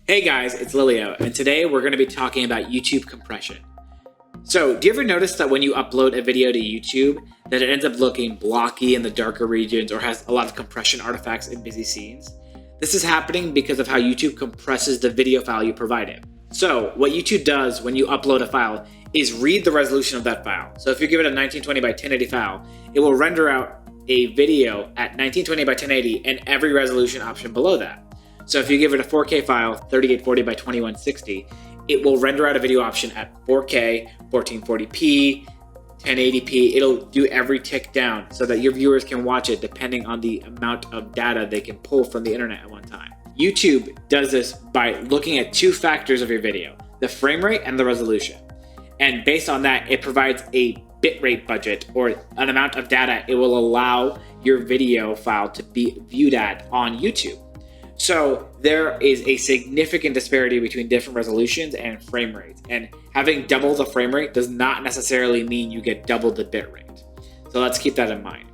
Hey guys, it's Lilio, and today we're going to be talking about YouTube compression. So, do you ever notice that when you upload a video to YouTube, that it ends up looking blocky in the darker regions or has a lot of compression artifacts in busy scenes? This is happening because of how YouTube compresses the video file you provided. So, what YouTube does when you upload a file is read the resolution of that file. So if you give it a 1920 by 1080 file, it will render out a video at 1920 by 1080 and every resolution option below that. So if you give it a 4K file, 3840 by 2160, it will render out a video option at 4K, 1440p, 1080p. It'll do every tick down so that your viewers can watch it depending on the amount of data they can pull from the internet at one time. YouTube does this by looking at two factors of your video, the frame rate and the resolution. And based on that, it provides a bitrate budget or an amount of data it will allow your video file to be viewed at on YouTube. So there is a significant disparity between different resolutions and frame rates. And having double the frame rate does not necessarily mean you get double the bit rate. So let's keep that in mind.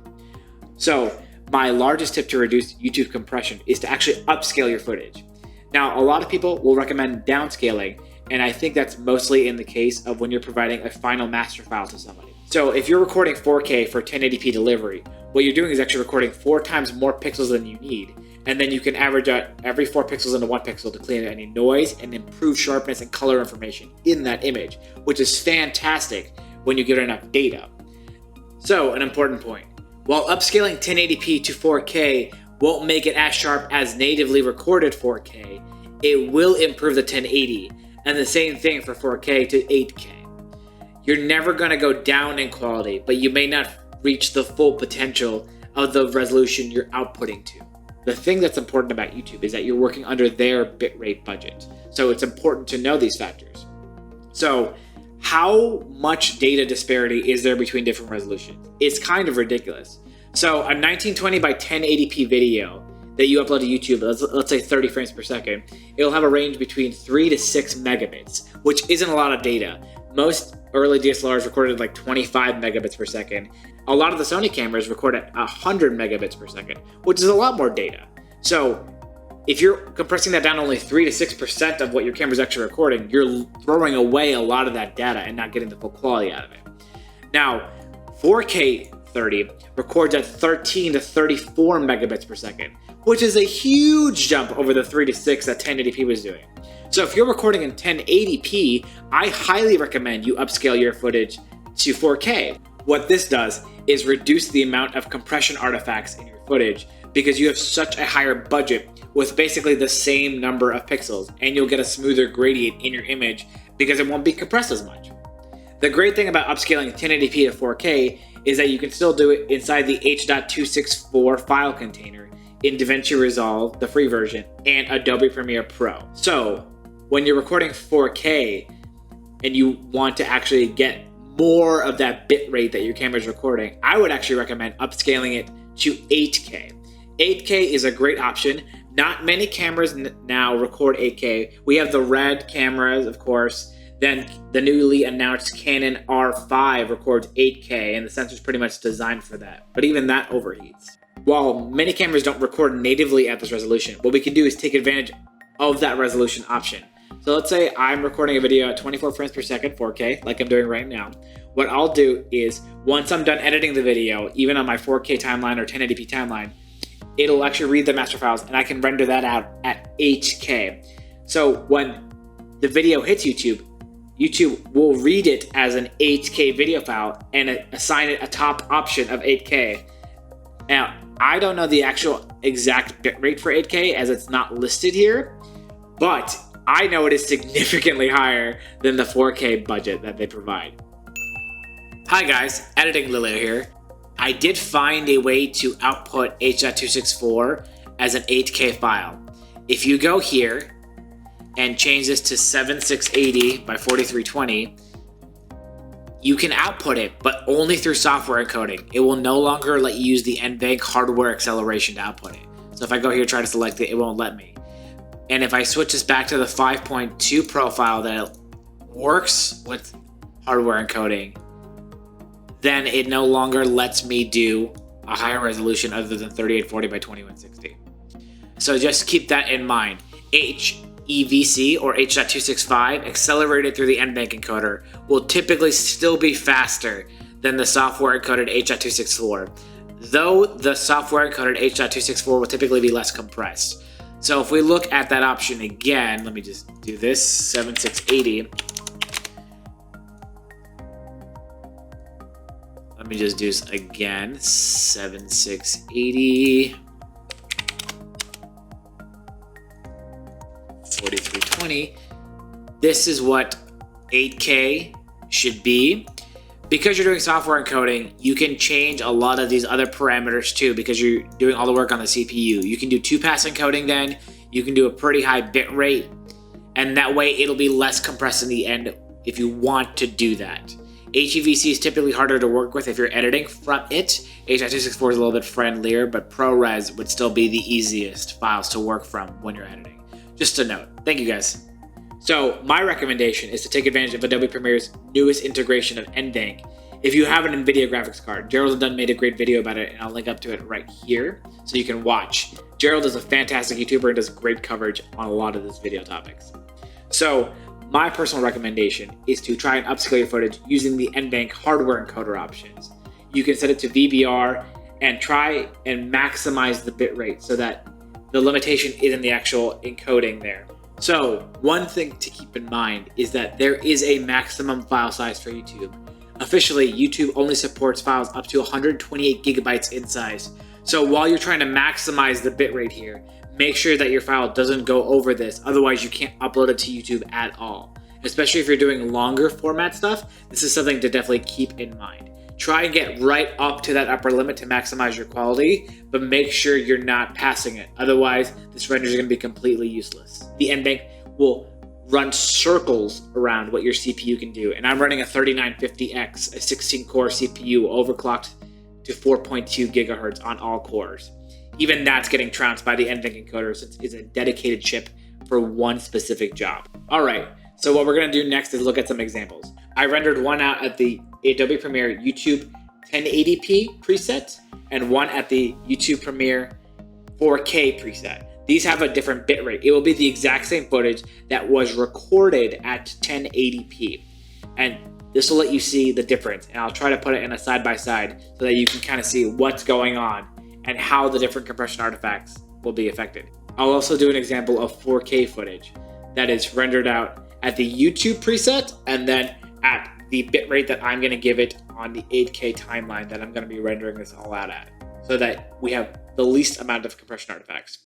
So my largest tip to reduce YouTube compression is to actually upscale your footage. Now, a lot of people will recommend downscaling, and I think that's mostly in the case of when you're providing a final master file to somebody. So if you're recording 4K for 1080p delivery, what you're doing is actually recording 4 times more pixels than you need. And then you can average out every 4 pixels into 1 pixel to clean out any noise and improve sharpness and color information in that image, which is fantastic when you get enough data. So an important point, while upscaling 1080p to 4K won't make it as sharp as natively recorded 4K, it will improve the 1080, and the same thing for 4K to 8K. You're never going to go down in quality, but you may not reach the full potential of the resolution you're outputting to. The thing that's important about YouTube is that you're working under their bitrate budget. So it's important to know these factors. So how much data disparity is there between different resolutions? It's kind of ridiculous. So a 1920 by 1080p video that you upload to YouTube, let's say 30 frames per second, it'll have a range between 3 to 6 megabits, which isn't a lot of data. Most early DSLRs recorded like 25 megabits per second. A lot of the Sony cameras record at 100 megabits per second, which is a lot more data. So if you're compressing that down only 3 to 6% of what your camera's actually recording, you're throwing away a lot of that data and not getting the full quality out of it. Now, 4K 30 records at 13 to 34 megabits per second, which is a huge jump over the 3 to 6 that 1080p was doing. So if you're recording in 1080p, I highly recommend you upscale your footage to 4K. What this does is reduce the amount of compression artifacts in your footage because you have such a higher budget with basically the same number of pixels, and you'll get a smoother gradient in your image because it won't be compressed as much. The great thing about upscaling 1080p to 4K is that you can still do it inside the H.264 file container in DaVinci Resolve, the free version, and Adobe Premiere Pro. So when you're recording 4K and you want to actually get more of that bit rate that your camera is recording, I would actually recommend upscaling it to 8K. 8K is a great option. Not many cameras now record 8K. We have the Red cameras, of course. Then the newly announced Canon R5 records 8K, and the sensor's pretty much designed for that. But even that overheats. While many cameras don't record natively at this resolution, what we can do is take advantage of that resolution option. So let's say I'm recording a video at 24 frames per second, 4K, like I'm doing right now. What I'll do is, once I'm done editing the video, even on my 4K timeline or 1080p timeline, it'll actually read the master files and I can render that out at 8K. So when the video hits YouTube, YouTube will read it as an 8K video file and assign it a top option of 8K. Now, I don't know the actual exact bitrate for 8K as it's not listed here, but I know it is significantly higher than the 4K budget that they provide. Hi guys, Editing Lilio here. I did find a way to output H.264 as an 8K file. If you go here and change this to 7680 by 4320, you can output it, but only through software encoding. It will no longer let you use the NVENC hardware acceleration to output it. So if I go here, try to select it, it won't let me. And if I switch this back to the 5.2 profile that works with hardware encoding, then it no longer lets me do a higher resolution other than 3840 by 2160. So just keep that in mind. EVC or H.265 accelerated through the NVENC encoder will typically still be faster than the software encoded H.264, though the software encoded H.264 will typically be less compressed. So if we look at that option again, let me just do this, 7680. Let me just do this again, 7680. 4320. This is what 8K should be. Because you're doing software encoding, you can change a lot of these other parameters too, because you're doing all the work on the CPU. You can do 2-pass encoding then, you can do a pretty high bit rate, and that way it'll be less compressed in the end if you want to do that. HEVC is typically harder to work with if you're editing from it. H.264 is a little bit friendlier, but ProRes would still be the easiest files to work from when you're editing. Just a note. Thank you guys. So my recommendation is to take advantage of Adobe Premiere's newest integration of NVENC. If you have an NVIDIA graphics card, Gerald Dunn made a great video about it, and I'll link up to it right here so you can watch. Gerald is a fantastic YouTuber and does great coverage on a lot of these video topics. So my personal recommendation is to try and upscale your footage using the NVENC hardware encoder options. You can set it to VBR and try and maximize the bitrate so that the limitation isn't the actual encoding there. So one thing to keep in mind is that there is a maximum file size for YouTube. Officially, YouTube only supports files up to 128 gigabytes in size. So while you're trying to maximize the bitrate here, make sure that your file doesn't go over this, otherwise you can't upload it to YouTube at all. Especially if you're doing longer format stuff, this is something to definitely keep in mind. Try and get right up to that upper limit to maximize your quality, but make sure you're not passing it. Otherwise, this render is going to be completely useless. The NVENC will run circles around what your CPU can do. And I'm running a 3950X, a 16-core CPU overclocked to 4.2 gigahertz on all cores. Even that's getting trounced by the NVENC encoder since it's a dedicated chip for one specific job. All right, so what we're going to do next is look at some examples. I rendered one out at the Adobe Premiere YouTube 1080p preset and one at the YouTube Premiere 4K preset. These have a different bitrate. It will be the exact same footage that was recorded at 1080p. And this will let you see the difference. And I'll try to put it in a side-by-side so that you can kind of see what's going on and how the different compression artifacts will be affected. I'll also do an example of 4K footage that is rendered out at the YouTube preset and then at the bitrate that I'm going to give it on the 8K timeline that I'm going to be rendering this all out at, so that we have the least amount of compression artifacts.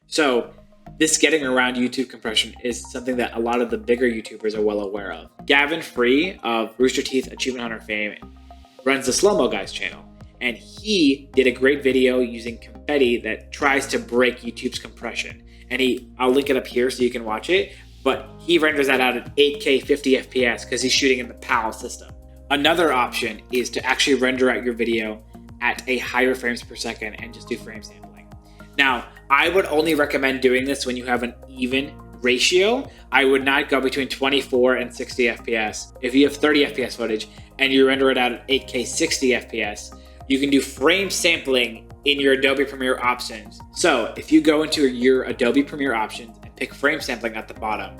So This getting around YouTube compression is something that a lot of the bigger YouTubers are well aware of. Gavin Free of Rooster Teeth Achievement Hunter fame runs the Slow Mo Guys channel, and he did a great video using confetti that tries to break YouTube's compression. And I'll link it up here so you can watch it, but he renders that out at 8K 50 FPS because he's shooting in the PAL system. Another option is to actually render out your video at a higher frames per second and just do frame sampling. Now, I would only recommend doing this when you have an even ratio. I would not go between 24 and 60 FPS. If you have 30 FPS footage and you render it out at 8K 60 FPS, you can do frame sampling in your Adobe Premiere options. So if you go into your Adobe Premiere options and pick frame sampling at the bottom,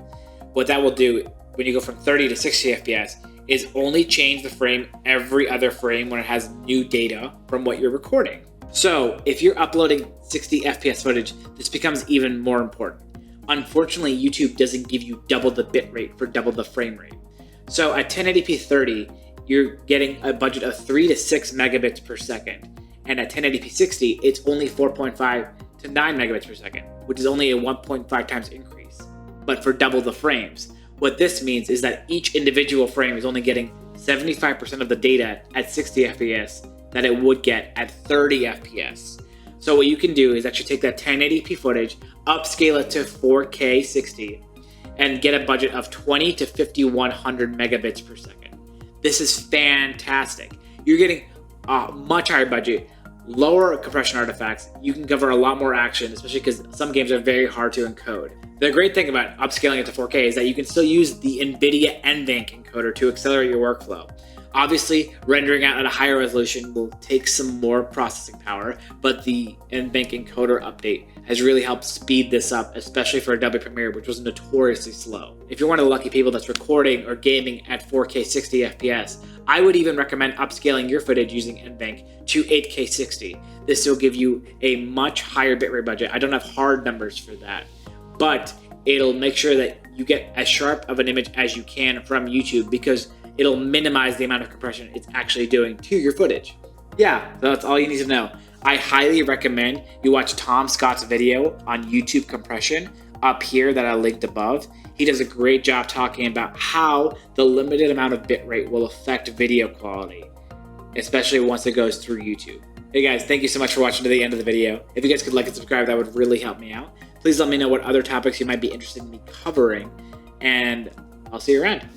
what that will do when you go from 30 to 60 FPS is only change the frame every other frame when it has new data from what you're recording. So if you're uploading 60 FPS footage, this becomes even more important. Unfortunately, YouTube doesn't give you double the bit rate for double the frame rate. So at 1080p 30, you're getting a budget of 3 to 6 megabits per second. And at 1080p 60, it's only 4.5 to 9 megabits per second, which is only a 1.5 times increase, but for double the frames. What this means is that each individual frame is only getting 75% of the data at 60 FPS that it would get at 30 FPS. So what you can do is actually take that 1080p footage, upscale it to 4K 60, and get a budget of 20 to 5100 megabits per second. This is fantastic. You're getting a much higher budget, lower compression artifacts. You can cover a lot more action, especially because some games are very hard to encode. The great thing about upscaling it to 4K is that you can still use the NVIDIA NVENC encoder to accelerate your workflow. Obviously, rendering out at a higher resolution will take some more processing power, but the NVENC encoder update has really helped speed this up, especially for Adobe Premiere, which was notoriously slow. If you're one of the lucky people that's recording or gaming at 4K 60 FPS, I would even recommend upscaling your footage using NVENC to 8K 60. This will give you a much higher bitrate budget. I don't have hard numbers for that, but it'll make sure that you get as sharp of an image as you can from YouTube because it'll minimize the amount of compression it's actually doing to your footage. Yeah, so that's all you need to know. I highly recommend you watch Tom Scott's video on YouTube compression up here that I linked above. He does a great job talking about how the limited amount of bitrate will affect video quality, especially once it goes through YouTube. Hey guys, thank you so much for watching to the end of the video. If you guys could like and subscribe, that would really help me out. Please let me know what other topics you might be interested in me covering, and I'll see you around.